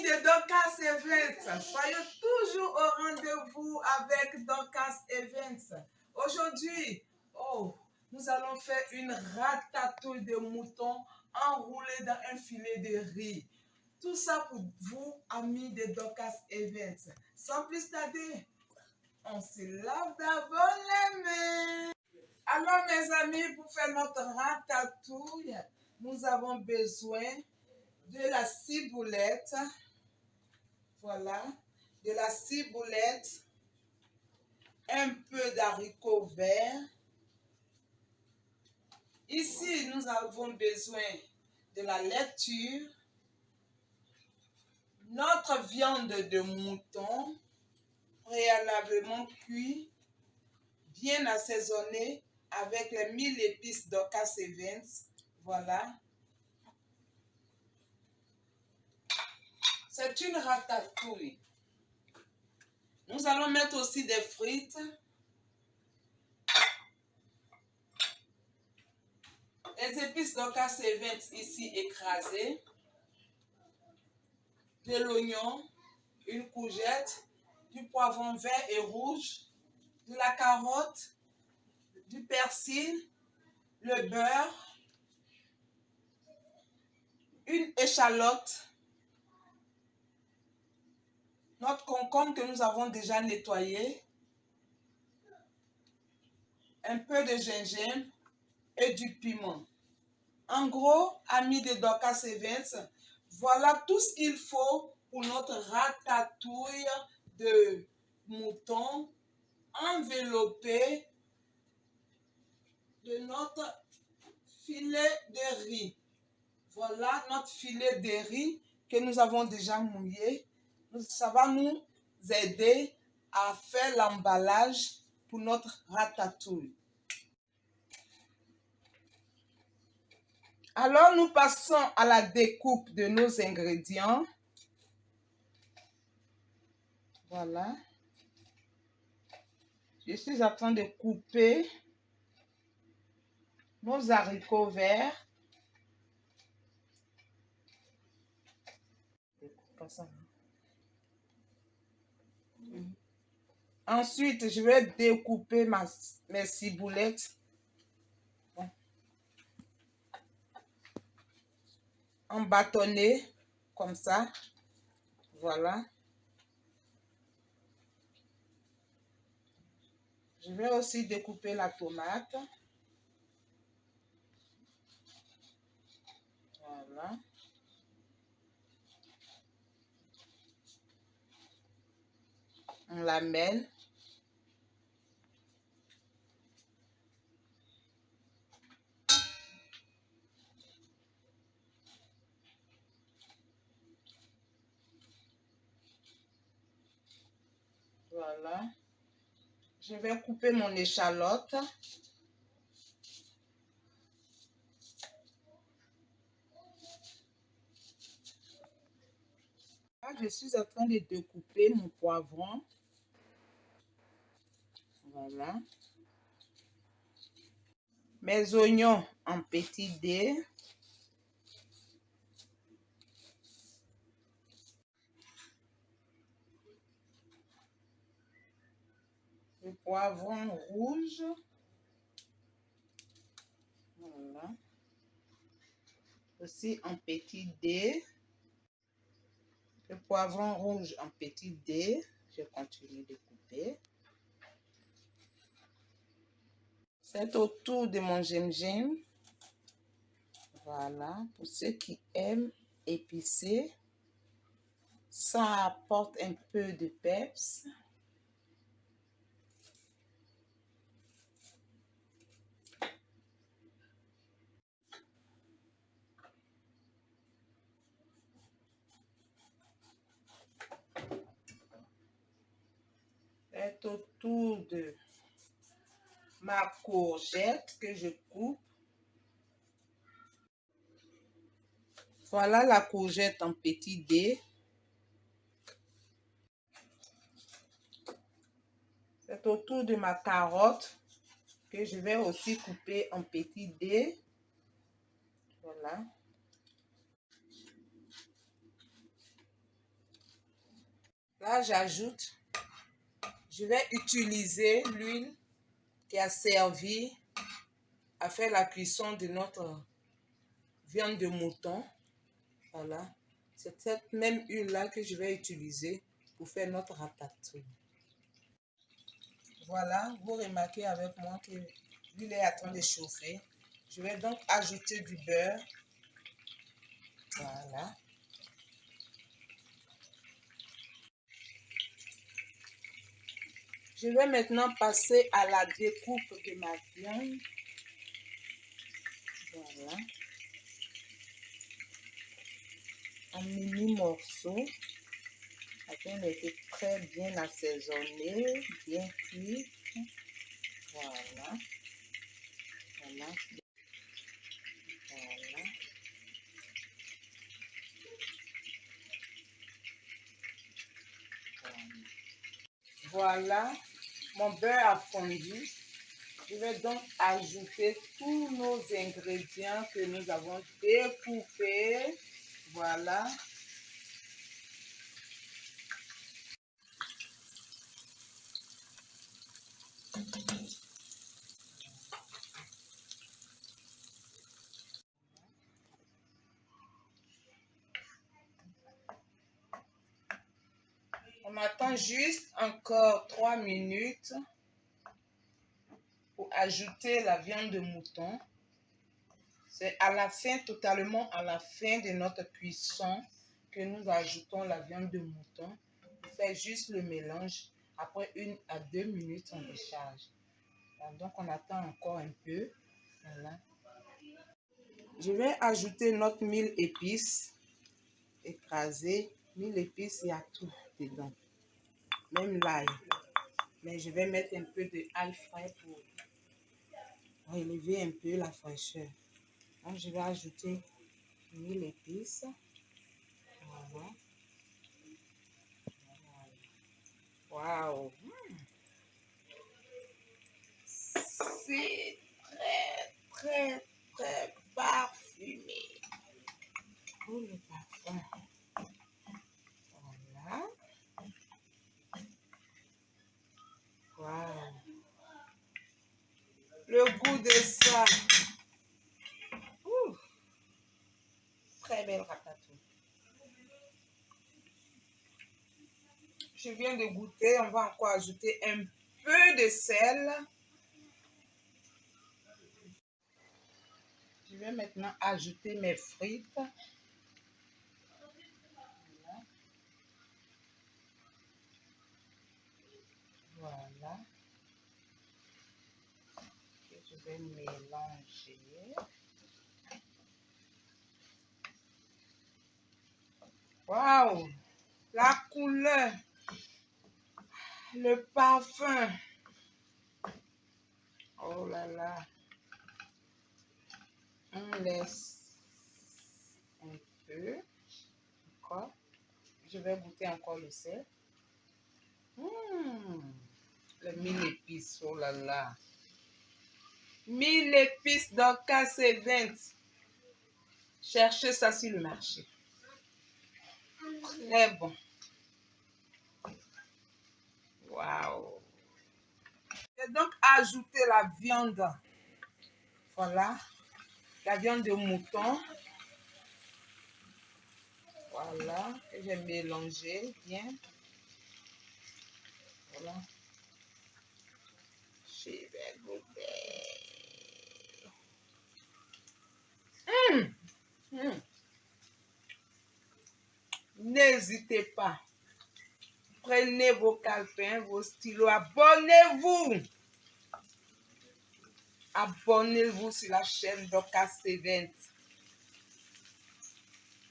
de Dorcas Events, soyez toujours au rendez-vous avec Dorcas Events. Aujourd'hui, nous allons faire une ratatouille de mouton enroulée dans un filet de riz. Tout ça pour vous, amis de Dorcas Events. Sans plus tarder, on se lave d'abord les mains. Alors mes amis, pour faire notre ratatouille, nous avons besoin de la ciboulette. Voilà, de la ciboulette, un peu d'haricots verts. Ici, nous avons besoin de la laitue, notre viande de mouton, préalablement cuit, bien assaisonnée avec les 1000 épices Dorcas Events. Voilà. C'est une ratatouille. Nous allons mettre aussi des frites. Les épices Dorcas Events ici écrasées. De l'oignon, une courgette, du poivron vert et rouge, de la carotte, du persil, le beurre, une échalote, notre concombre que nous avons déjà nettoyé, un peu de gingembre et du piment. En gros, amis de Dorcas Events, voilà tout ce qu'il faut pour notre ratatouille de mouton enveloppé de notre filet de riz. Voilà notre filet de riz que nous avons déjà mouillé. Ça va nous aider à faire l'emballage pour notre ratatouille. Alors, nous passons à la découpe de nos ingrédients. Voilà. Je suis en train de couper nos haricots verts. Ensuite, je vais découper mes ciboulettes en bâtonnets, comme ça. Voilà. Je vais aussi découper la tomate. Voilà. On la mêle. Voilà. Je vais couper mon échalote. Là, je suis en train de découper mon poivron. Voilà. Mes oignons en petits dés. Le poivron rouge. Voilà. Aussi en petits dés. Le poivron rouge en petits dés. Je continue de couper. C'est autour de mon gingembre. Voilà. Pour ceux qui aiment épicé, ça apporte un peu de peps. C'est autour de ma courgette que je coupe. Voilà la courgette en petits dés. C'est autour de ma carotte que je vais aussi couper en petits dés. Voilà. Là, je vais utiliser l'huile qui a servi à faire la cuisson de notre viande de mouton. Voilà. C'est cette même huile-là que je vais utiliser pour faire notre ratatouille. Voilà, vous remarquez avec moi que l'huile est en train de chauffer. Je vais donc ajouter du beurre. Voilà. Je vais maintenant passer à la découpe de ma viande. Voilà. En mini morceaux. La viande est très bien assaisonnée, bien cuite. Voilà. Voilà. Voilà. Voilà. Mon beurre a fondu. Je vais donc ajouter tous nos ingrédients que nous avons découpés. Voilà. On attend juste encore 3 minutes pour ajouter la viande de mouton. C'est à la fin, totalement à la fin de notre cuisson, que nous ajoutons la viande de mouton. On fait juste le mélange. Après 1 à 2 minutes, on décharge. Donc, on attend encore un peu. Voilà. Je vais ajouter notre 1000 épices écrasées. 1000 épices, il y a tout dedans. Même l'ail. Mais je vais mettre un peu d'ail frais pour relever un peu la fraîcheur. Donc, je vais ajouter 1000 épices. Voilà. Waouh! C'est très parfumé. Oh, le parfum. Voilà. Waouh! Le goût de ça. Ouh. Très belle ratatouille. Je viens de goûter. On va encore ajouter un peu de sel. Je vais maintenant ajouter mes frites. Voilà. Et je vais mélanger. Waouh! La couleur. Le parfum. Oh là là. On laisse un peu. Encore. Je vais goûter encore le sel. Le 1000 épices, oh là là. 1000 épices Dorcas Events. Cherchez ça sur le marché. Très bon. Waouh. J'ai donc ajouté la viande. Voilà. La viande de mouton. Voilà. Et j'ai mélangé bien. Voilà. Je vais goûter. N'hésitez pas. Prenez vos calepins, vos stylos. Abonnez-vous. Abonnez-vous sur la chaîne Dorcas Events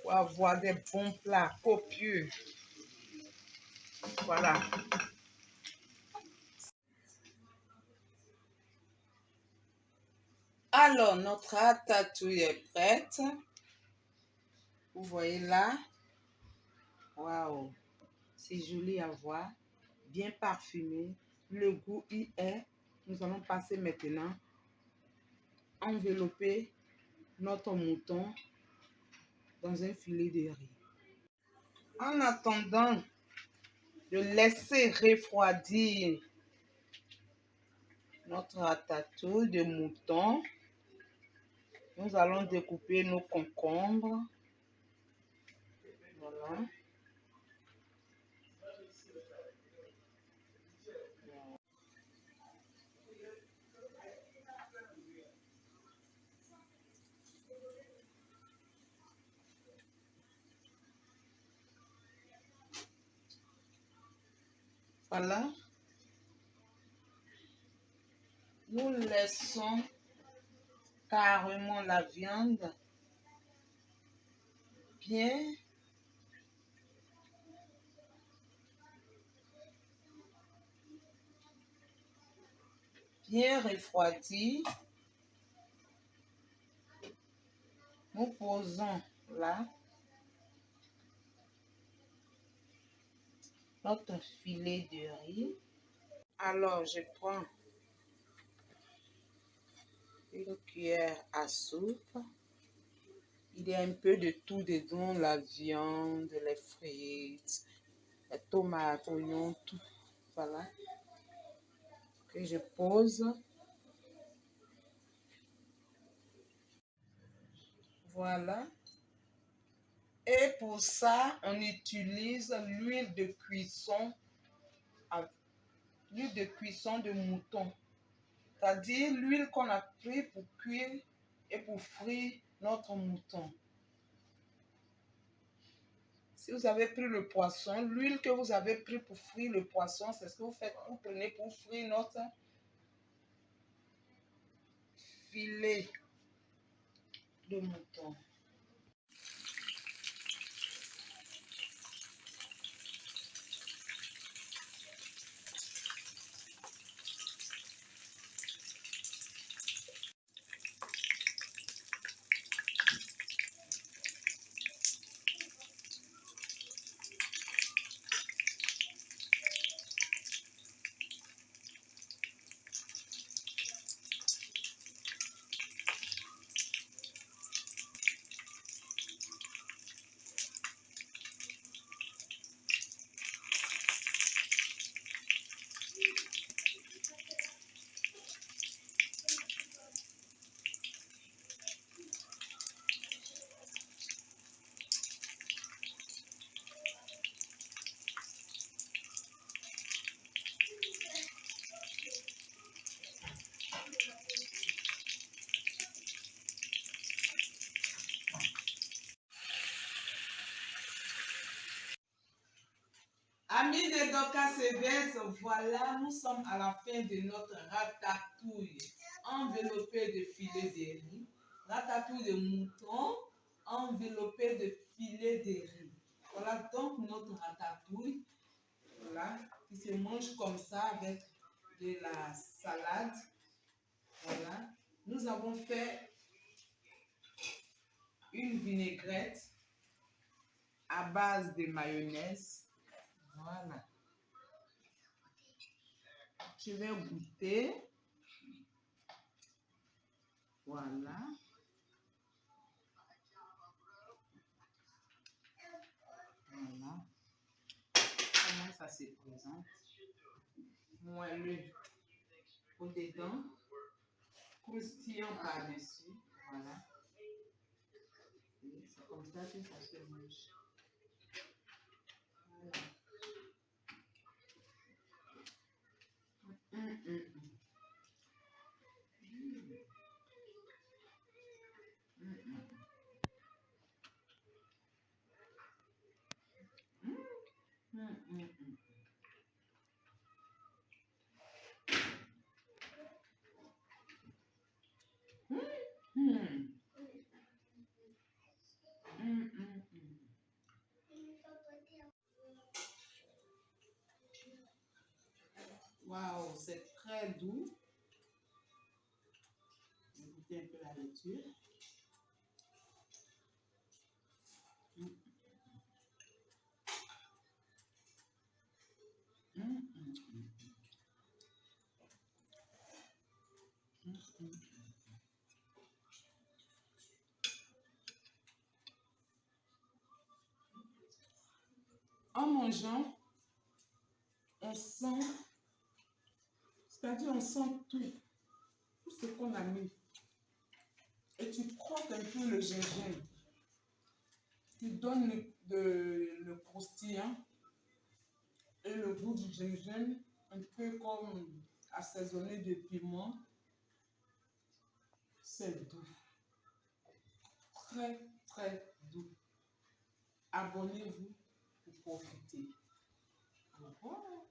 pour avoir des bons plats copieux. Voilà. Alors, notre ratatouille est prête. Vous voyez là. Waouh. C'est joli à voir. Bien parfumé. Le goût y est. Nous allons passer maintenant à envelopper notre mouton dans un filet de riz. En attendant de laisser refroidir notre ratatouille de mouton. Nous allons découper nos concombres. Voilà. Voilà. Nous laissons carrément la viande bien refroidie. Nous posons là notre filet de riz. Alors, je prends une cuillère à soupe. Il y a un peu de tout dedans, la viande, les frites, les tomates, oignons, tout. Voilà. Que je pose. Voilà. Et pour ça, on utilise l'huile de cuisson, de mouton. C'est-à-dire l'huile qu'on a pris pour cuire et pour frire notre mouton. Si vous avez pris le poisson, l'huile que vous avez pris pour frire le poisson, c'est ce que vous prenez pour frire notre filet de mouton. Amis de Dorcas Events, voilà, nous sommes à la fin de notre ratatouille enveloppée de filets de riz. Ratatouille de mouton enveloppée de filets de riz. Voilà donc notre ratatouille, voilà, qui se mange comme ça avec de la salade. Voilà. Nous avons fait une vinaigrette à base de mayonnaise. Voilà. Je vais goûter. Voilà. Voilà. Comment ça se présente? Moelleux au-dedans, croustillant par-dessus. Voilà. C'est comme ça que ça se mange. Voilà. Waouh, c'est très doux. Goûtez un peu la lecture. En mangeant, C'est-à-dire, on sent tout ce qu'on a mis. Et tu croques un peu le gingembre. Tu donnes le croustillant et le goût du gingembre, un peu comme assaisonné de piment. C'est doux. Très, très doux. Abonnez-vous pour profiter. Au revoir.